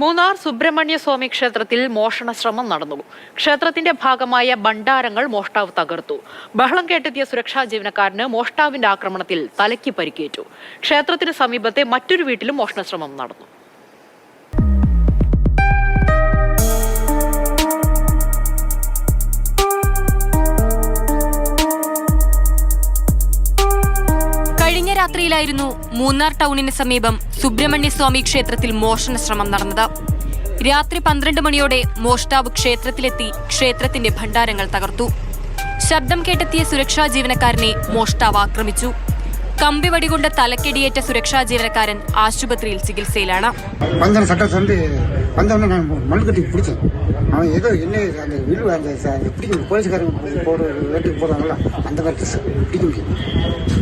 മൂന്നാർ സുബ്രഹ്മണ്യ സ്വാമി ക്ഷേത്രത്തിൽ മോഷണ ശ്രമം നടന്നു. ക്ഷേത്രത്തിന്റെ ഭാഗമായ ഭണ്ഡാരങ്ങൾ മോഷ്ടാവ് തകർത്തു. ബഹളം കേട്ടെത്തിയ സുരക്ഷാ ജീവനക്കാരന് മോഷ്ടാവിന്റെ ആക്രമണത്തിൽ തലയ്ക്ക് പരിക്കേറ്റു. ക്ഷേത്രത്തിന് സമീപത്തെ മറ്റൊരു വീട്ടിലും മോഷണ ശ്രമം നടന്നു. കഴിഞ്ഞ രാത്രിയിലായിരുന്നു മൂന്നാർ ടൗണിന് സമീപം സുബ്രഹ്മണ്യസ്വാമി ക്ഷേത്രത്തിൽ മോഷണ ശ്രമം നടന്നത്. രാത്രി 12 മണിയോടെ മോഷ്ടാവ് ക്ഷേത്രത്തിലെത്തി ക്ഷേത്രത്തിന്റെ ഭണ്ഡാരങ്ങൾ തകർത്തു. ശബ്ദം കേട്ടെത്തിയ സുരക്ഷാ ജീവനക്കാരനെ മോഷ്ടാവ് ആക്രമിച്ചു. കമ്പിവടി കൊണ്ട് തലക്കെടിയേറ്റ സുരക്ഷാ ജീവനക്കാരൻ ആശുപത്രിയിൽ ചികിത്സയിലാണ്. அவன் ஏதோ என்ன அந்த விழு அந்த பிடிக்கும் போலீஸ்காரங்க வேட்டுக்கு போடுறாங்கல்ல அந்த மாதிரி பிடிக்க முடியும்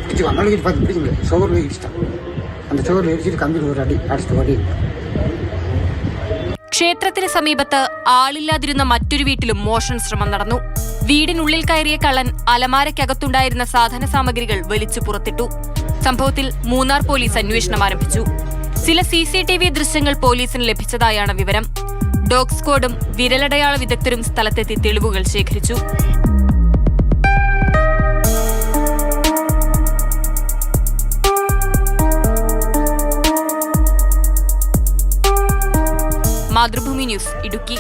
பிடிச்சி அண்ணனுக்கு பார்த்து பிடிக்க முடியாது. சோறு இடிச்சிட்டான். அந்த சோறு இடிச்சிட்டு கம்பியில் ஒரு அடி அடிச்சிட்டு ஓடி. ക്ഷേത്രത്തിന് സമീപത്ത് ആളില്ലാതിരുന്ന മറ്റൊരു വീട്ടിലും മോഷണ ശ്രമം നടന്നു. വീടിനുള്ളിൽ കയറിയ കള്ളൻ അലമാരയ്ക്കകത്തുണ്ടായിരുന്ന സാധന സാമഗ്രികൾ വലിച്ചു പുറത്തിട്ടു. സംഭവത്തിൽ മൂന്നാർ പോലീസ് അന്വേഷണം ആരംഭിച്ചു. ചില CCTV ദൃശ്യങ്ങൾ പോലീസിന് ലഭിച്ചതായാണ് വിവരം. ഡോഗ് സ്ക്വാഡും വിരലടയാള വിദഗ്ധരും സ്ഥലത്തെത്തി തെളിവുകൾ ശേഖരിച്ചു. മാതൃഭൂമി ന്യൂസ്, ഇടുക്കി.